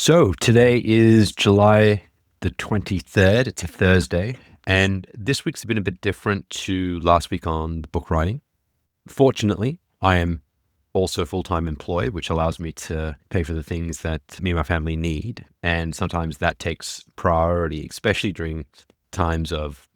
So today is July the 23rd. It's a Thursday. And this week's been a bit different to last week on the book writing. Fortunately, I am also full-time employed, which allows me to pay for the things that me and my family need. And sometimes that takes priority, especially during times of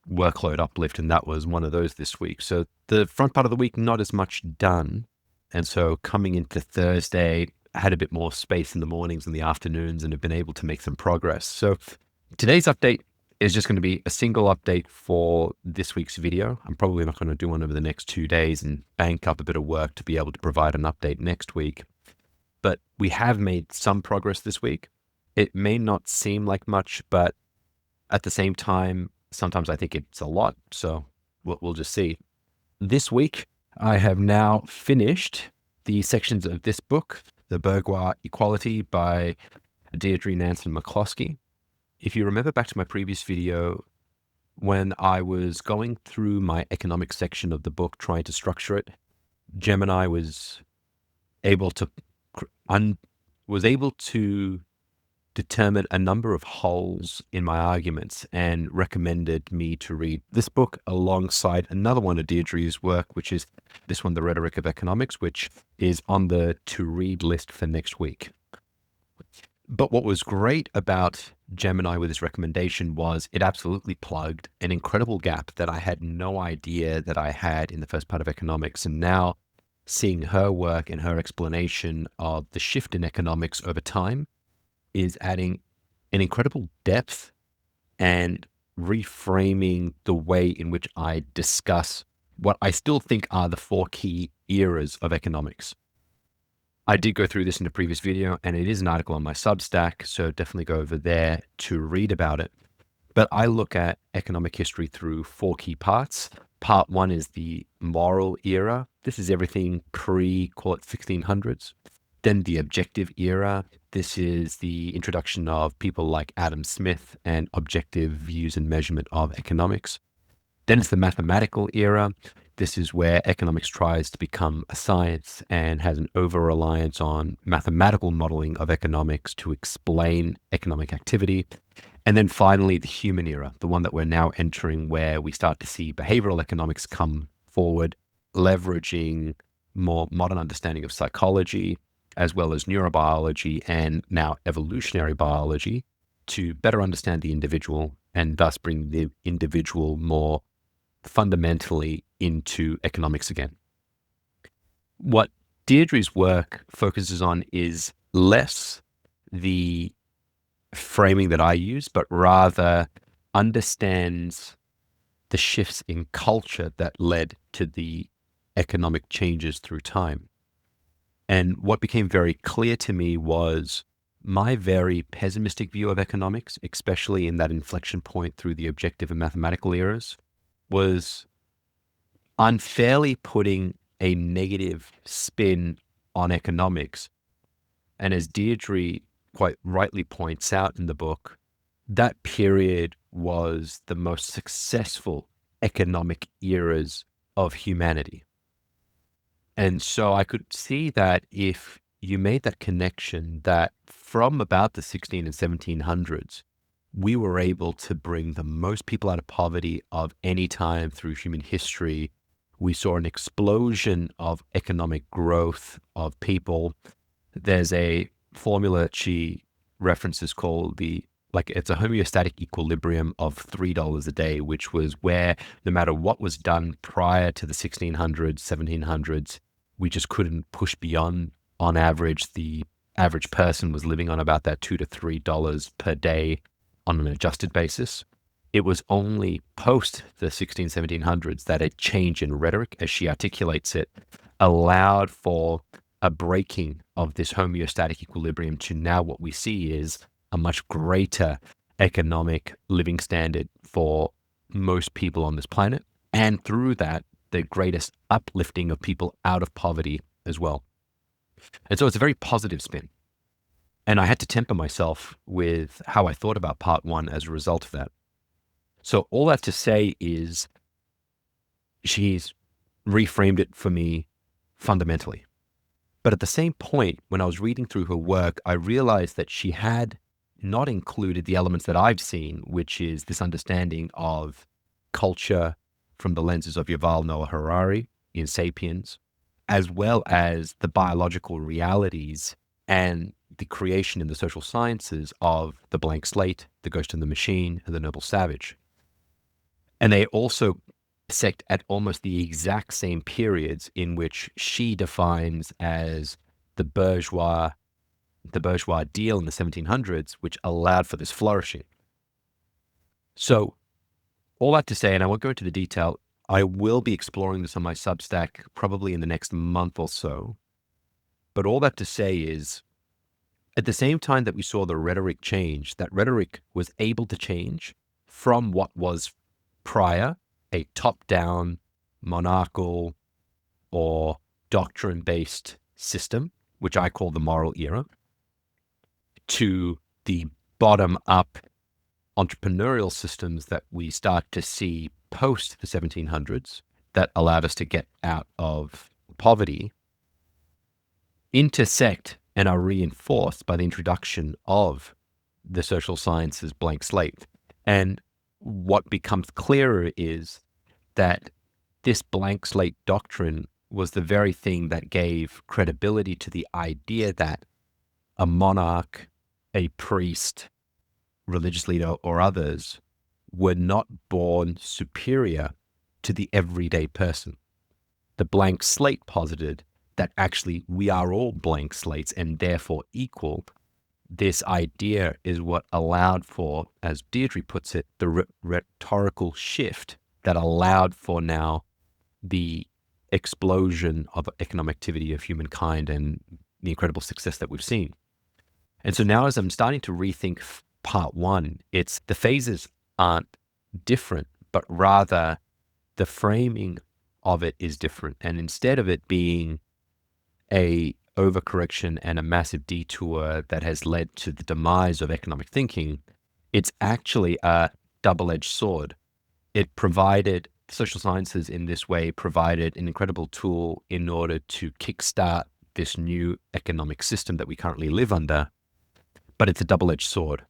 workload uplift. And that was one of those this week. So the front part of the week, not as much done. And so coming into Thursday, I had a bit more space in the mornings and the afternoons and have been able to make some progress. So today's update is just going to be a single update for this week's video. I'm probably not going to do one over the next 2 days and bank up a bit of work to be able to provide an update next week. But we have made some progress this week. It may not seem like much, but at the same time, sometimes I think it's a lot. So we'll just see. This week, I have now finished the sections of this book, The Bourgeois Equality by Deirdre, Nansen, McCloskey. If you remember back to my previous video, when I was going through my economics section of the book, trying to structure it, Gemini was able to determine a number of holes in my arguments and recommended me to read this book alongside another one of Deirdre's work, which is this one, The Rhetoric of Economics, which is on the to-read list for next week. But what was great about Gemini with this recommendation was it absolutely plugged an incredible gap that I had no idea that I had in the first part of economics. And now seeing her work and her explanation of the shift in economics over time is adding an incredible depth and reframing the way in which I discuss what I still think are the 4 key eras of economics. I did go through this in a previous video, and it is an article on my Substack, so definitely go over there to read about it. But I look at economic history through 4 key parts. Part 1 is the moral era. This is everything call it 1600s. Then the objective era. This is the introduction of people like Adam Smith and objective views and measurement of economics. Then it's the mathematical era. This is where economics tries to become a science and has an over-reliance on mathematical modeling of economics to explain economic activity. And then finally, the human era, the one that we're now entering, where we start to see behavioral economics come forward, leveraging more modern understanding of psychology, as well as neurobiology and now evolutionary biology, to better understand the individual and thus bring the individual more fundamentally into economics again. What Deirdre's work focuses on is less the framing that I use, but rather understands the shifts in culture that led to the economic changes through time. And what became very clear to me was my very pessimistic view of economics, especially in that inflection point through the objective and mathematical eras, was unfairly putting a negative spin on economics. And as Deirdre quite rightly points out in the book, that period was the most successful economic eras of humanity. And so I could see that if you made that connection, that from about the 16 and 1700s, we were able to bring the most people out of poverty of any time through human history. We saw an explosion of economic growth of people. There's a formula she references called it's a homeostatic equilibrium of $3 a day, which was where no matter what was done prior to the 1600s, 1700s, we just couldn't push beyond. On average, the average person was living on about that $2 to $3 per day on an adjusted basis. It was only post the 1700s that a change in rhetoric, as she articulates it, allowed for a breaking of this homeostatic equilibrium to now what we see is a much greater economic living standard for most people on this planet. And through that, the greatest uplifting of people out of poverty as well. And so it's a very positive spin. And I had to temper myself with how I thought about part 1 as a result of that. So all that to say is she's reframed it for me fundamentally. But at the same point, when I was reading through her work, I realized that she had not included the elements that I've seen, which is this understanding of culture from the lenses of Yuval Noah Harari in Sapiens, as well as the biological realities and the creation in the social sciences of the blank slate, the ghost in the machine, and the noble savage. And they also sect at almost the exact same periods in which she defines as the bourgeois deal in the 1700s, which allowed for this flourishing. So all that to say, and I won't go into the detail, I will be exploring this on my Substack probably in the next month or so. But all that to say is, at the same time that we saw the rhetoric change, that rhetoric was able to change from what was prior, a top-down, monarchical, or doctrine-based system, which I call the moral era, to the bottom-up entrepreneurial systems that we start to see post the 1700s that allowed us to get out of poverty, intersect and are reinforced by the introduction of the social sciences blank slate. And what becomes clearer is that this blank slate doctrine was the very thing that gave credibility to the idea that a monarch, a priest, religious leader, or others were not born superior to the everyday person. The blank slate posited that actually we are all blank slates and therefore equal. This idea is what allowed for, as Deirdre puts it, the rhetorical shift that allowed for now the explosion of economic activity of humankind and the incredible success that we've seen. And so now as I'm starting to rethink part one, it's the phases aren't different, but rather the framing of it is different. And instead of it being a overcorrection and a massive detour that has led to the demise of economic thinking, it's actually a double-edged sword. It provided, social sciences in this way provided an incredible tool in order to kickstart this new economic system that we currently live under, but it's a double-edged sword.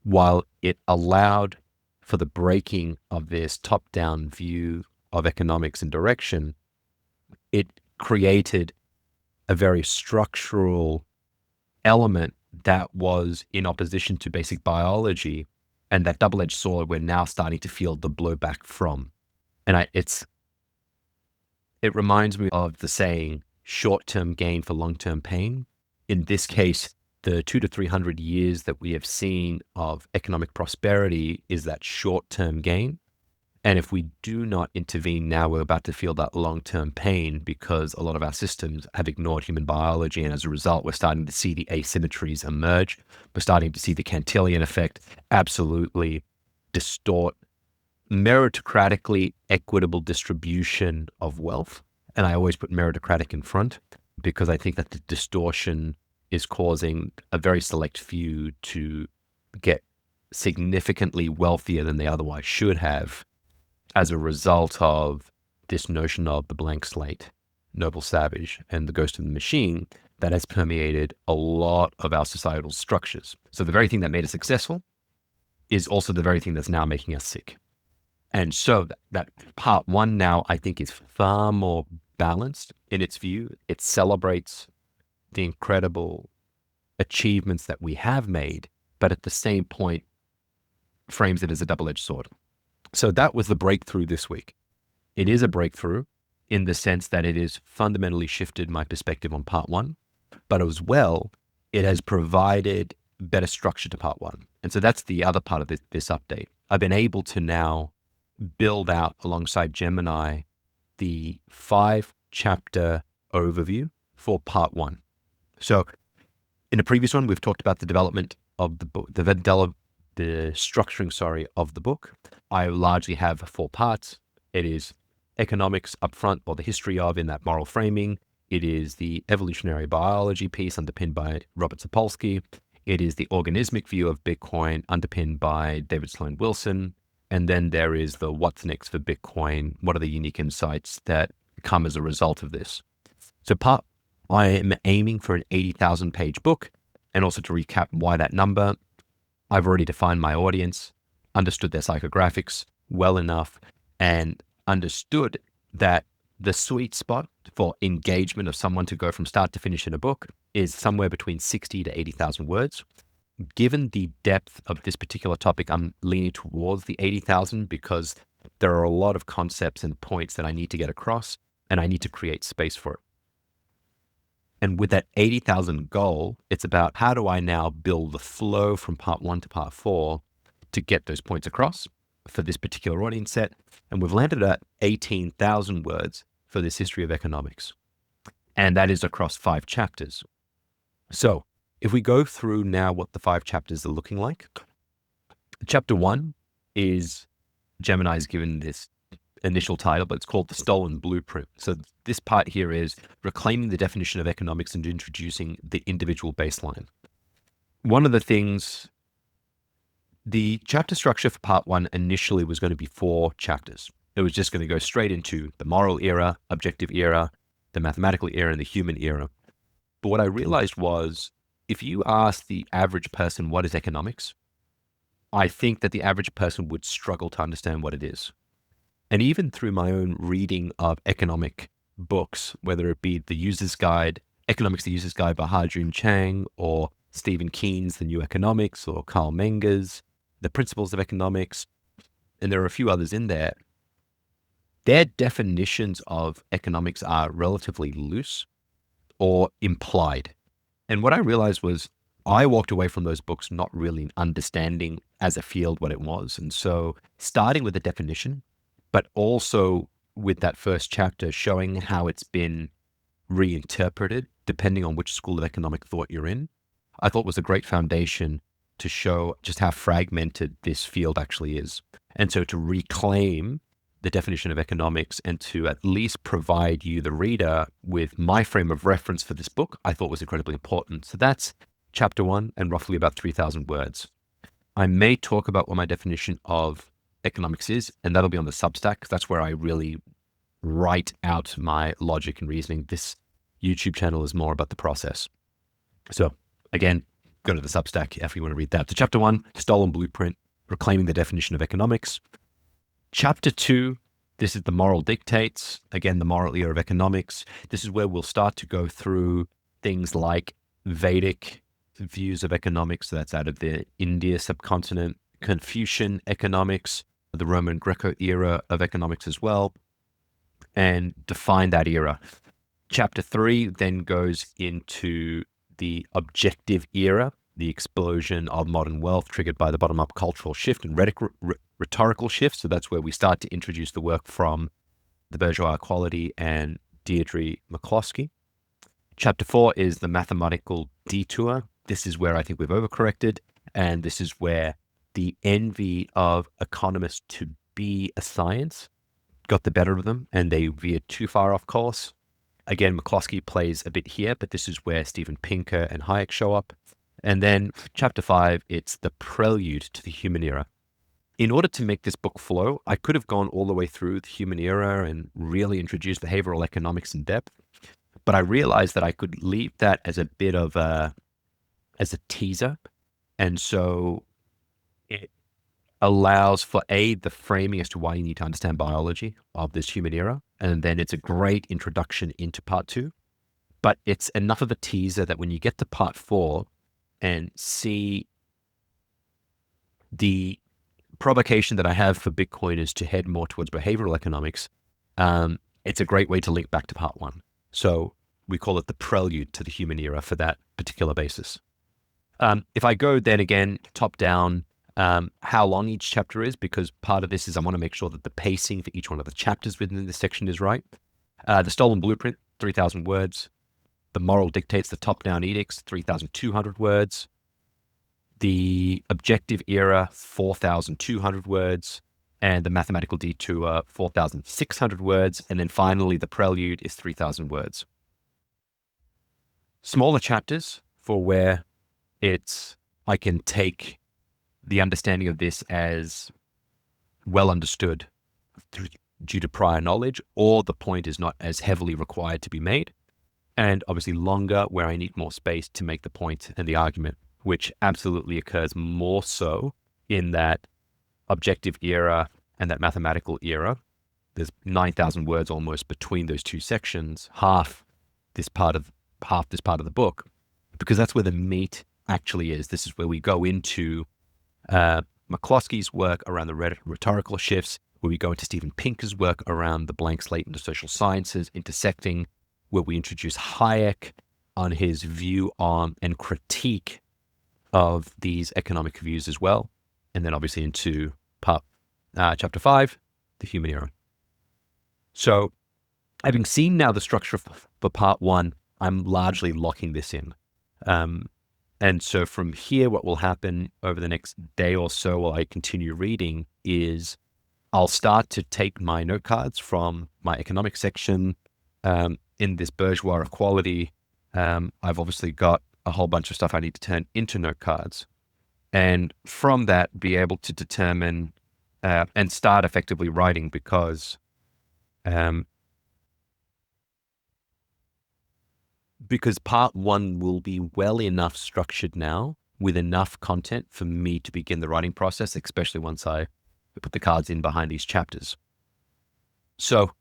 While it allowed for the breaking of this top-down view of economics and direction, it created a very structural element that was in opposition to basic biology, and that double-edged sword we're now starting to feel the blowback from. And it reminds me of the saying, short-term gain for long-term pain. In this case, the 200 to 300 years that we have seen of economic prosperity is that short-term gain. And if we do not intervene now, we're about to feel that long-term pain because a lot of our systems have ignored human biology. And as a result, we're starting to see the asymmetries emerge. We're starting to see the Cantillon effect absolutely distort meritocratically equitable distribution of wealth. And I always put meritocratic in front because I think that the distortion is causing a very select few to get significantly wealthier than they otherwise should have as a result of this notion of the blank slate, noble savage, and the ghost in the machine that has permeated a lot of our societal structures. So the very thing that made us successful is also the very thing that's now making us sick. And so that part one now, I think, is far more balanced in its view. It celebrates the incredible achievements that we have made, but at the same point frames it as a double-edged sword. So that was the breakthrough this week. It is a breakthrough in the sense that it has fundamentally shifted my perspective on part one, but as well, it has provided better structure to part one. And so that's the other part of this update. I've been able to now build out alongside Gemini the 5-chapter overview for part one. So in the previous one, we've talked about the development of the book, the structuring, of the book. I largely have 4 parts. It is economics upfront, or the history of in that moral framing. It is the evolutionary biology piece underpinned by Robert Sapolsky. It is the organismic view of Bitcoin underpinned by David Sloan Wilson. And then there is the what's next for Bitcoin. What are the unique insights that come as a result of this? So part I am aiming for an 80,000 page book. And also to recap why that number, I've already defined my audience, understood their psychographics well enough, and understood that the sweet spot for engagement of someone to go from start to finish in a book is somewhere between 60 to 80,000 words. Given the depth of this particular topic, I'm leaning towards the 80,000 because there are a lot of concepts and points that I need to get across, and I need to create space for it. And with that 80,000 goal, it's about how do I now build the flow from part 1 to part 4 to get those points across for this particular audience set. And we've landed at 18,000 words for this history of economics. And that is across 5 chapters. So if we go through now what the 5 chapters are looking like, chapter 1 is Gemini's given this initial title, but it's called The Stolen Blueprint. So this part here is reclaiming the definition of economics and introducing the individual baseline. One of the things, the chapter structure for part 1 initially was going to be 4 chapters. It was just going to go straight into the moral era, objective era, the mathematical era, and the human era. But what I realized was, if you ask the average person what is economics, I think that the average person would struggle to understand what it is. And even through my own reading of economic books, whether it be The User's Guide, Economics, The User's Guide by Ha-Joon Chang, or Stephen Keen's The New Economics, or Carl Menger's The Principles of Economics, and there are a few others in there, their definitions of economics are relatively loose or implied. And what I realized was I walked away from those books not really understanding as a field what it was. And so starting with the definition, but also with that first chapter showing how it's been reinterpreted depending on which school of economic thought you're in, I thought was a great foundation to show just how fragmented this field actually is. And so to reclaim the definition of economics and to at least provide you, the reader, with my frame of reference for this book, I thought was incredibly important. So that's chapter 1 and roughly about 3,000 words. I may talk about what my definition of economics is, and that'll be on the Substack, because that's where I really write out my logic and reasoning. This YouTube channel is more about the process. So again, go to the Substack if you want to read that. So chapter 1, Stolen Blueprint, Reclaiming the Definition of Economics. Chapter 2, this is the moral dictates, again, the moral era of economics. This is where we'll start to go through things like Vedic views of economics. So that's out of the India subcontinent, Confucian economics, the Roman Greco era of economics as well, and define that era. Chapter 3 then goes into the objective era, the explosion of modern wealth triggered by the bottom-up cultural shift and rhetorical shift. So that's where we start to introduce the work from the Bourgeois equality and Deirdre McCloskey. Chapter 4 is the mathematical detour. This is where I think we've overcorrected, and this is where the envy of economists to be a science got the better of them, and they veered too far off course. Again, McCloskey plays a bit here, but this is where Steven Pinker and Hayek show up. And then chapter 5, it's the prelude to the human era. In order to make this book flow, I could have gone all the way through the human era and really introduced behavioral economics in depth, but I realized that I could leave that as a bit of as a teaser. And so it allows for the framing as to why you need to understand biology of this human era. And then it's a great introduction into part 2, but it's enough of a teaser that when you get to part 4 and see the provocation that I have for Bitcoin is to head more towards behavioral economics, it's a great way to link back to part 1. So we call it the prelude to the human era for that particular basis. If I go then again, top down, how long each chapter is, because part of this is I want to make sure that the pacing for each one of the chapters within this section is right. The Stolen Blueprint, 3,000 words. The Moral Dictates, the Top-Down Edicts, 3,200 words. The Objective Era, 4,200 words. And the Mathematical Detour, 4,600 words. And then finally, the Prelude is 3,000 words. Smaller chapters for where I can take the understanding of this as well understood due to prior knowledge, or the point is not as heavily required to be made. and obviously longer where I need more space to make the point and the argument, which absolutely occurs more so in that objective era and that mathematical era. There's 9,000 words almost between those two sections, half this part of the book, because that's where the meat actually is. This is where we go into McCloskey's work around the rhetorical shifts, where we go into Steven Pinker's work around the blank slate into social sciences, intersecting, where we introduce Hayek on his view on and critique of these economic views as well. And then obviously into chapter 5, the human era. So having seen now the structure for part 1, I'm largely locking this in. And so from here, what will happen over the next day or so while I continue reading is I'll start to take my note cards from my economic section in this bourgeois equality. I've obviously got a whole bunch of stuff I need to turn into note cards. And from that, be able to determine and start effectively writing because part 1 will be well enough structured now with enough content for me to begin the writing process, especially once I put the cards in behind these chapters. So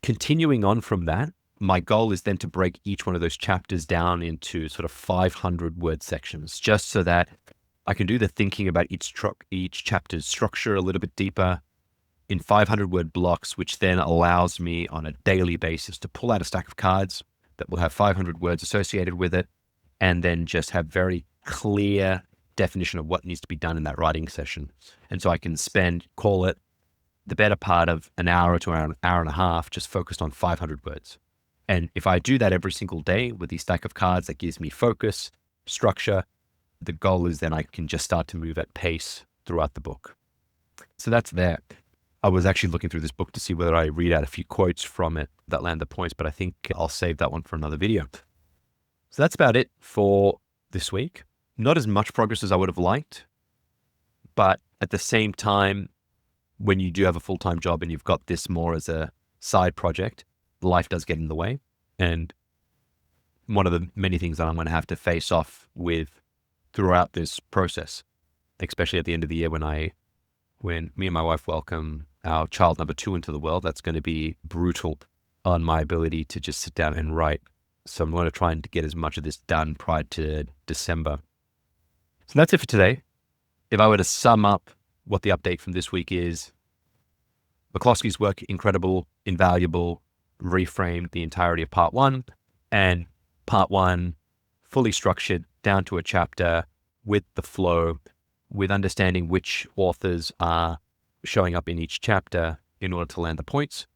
continuing on from that, my goal is then to break each one of those chapters down into sort of 500 word sections, just so that I can do the thinking about each chapter's structure a little bit deeper in 500 word blocks, which then allows me on a daily basis to pull out a stack of cards that will have 500 words associated with it, and then just have very clear definition of what needs to be done in that writing session. And so I can call it the better part of an hour to an hour and a half, just focused on 500 words. And if I do that every single day with these stack of cards, that gives me focus, structure. The goal is then I can just start to move at pace throughout the book. So that's there. I was actually looking through this book to see whether I read out a few quotes from it that land the points, but I think I'll save that one for another video. So that's about it for this week. Not as much progress as I would have liked, but at the same time, when you do have a full-time job and you've got this more as a side project, life does get in the way. And one of the many things that I'm going to have to face off with throughout this process, especially at the end of the year when me and my wife welcome our child number 2 into the world, that's going to be brutal on my ability to just sit down and write. So I'm going to try and get as much of this done prior to December. So that's it for today. If I were to sum up what the update from this week is, McCloskey's work, incredible, invaluable, reframed the entirety of part 1, and part 1 fully structured down to a chapter with the flow, with understanding which authors are showing up in each chapter in order to land the points.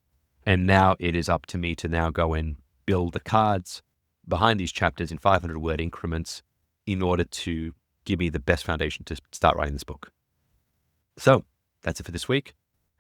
And now it is up to me to now go and build the cards behind these chapters in 500 word increments in order to give me the best foundation to start writing this book. So that's it for this week.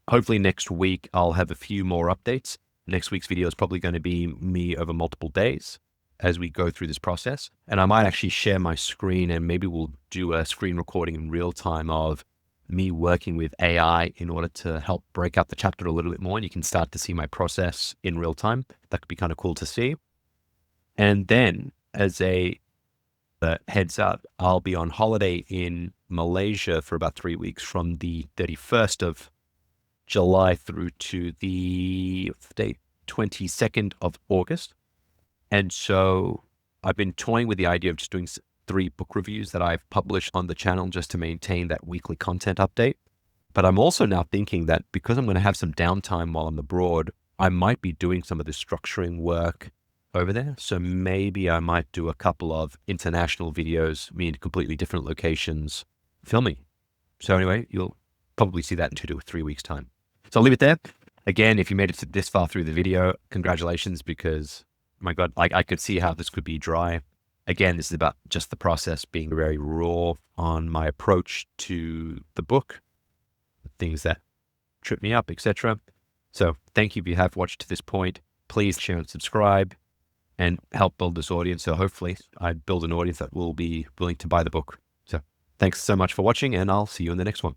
Hopefully next week I'll have a few more updates. Next week's video is probably going to be me over multiple days as we go through this process. And I might actually share my screen and maybe we'll do a screen recording in real time of me working with AI in order to help break out the chapter a little bit more. And you can start to see my process in real time. That could be kind of cool to see. And then as a heads up, I'll be on holiday in Malaysia for about 3 weeks from the 31st of July through to the 22nd of August. And so I've been toying with the idea of just doing 3 book reviews that I've published on the channel just to maintain that weekly content update. But I'm also now thinking that because I'm going to have some downtime while I'm abroad, I might be doing some of this structuring work over there. So maybe I might do a couple of international videos, me in completely different locations, filming. So anyway, you'll probably see that in 2 to 3 weeks' time. So I'll leave it there. Again, if you made it this far through the video, congratulations, because my God, I could see how this could be dry. Again, this is about just the process being very raw on my approach to the book, things that trip me up, etc. So thank you if you have watched to this point. Please share and subscribe and help build this audience. So hopefully I build an audience that will be willing to buy the book. So thanks so much for watching, and I'll see you in the next one.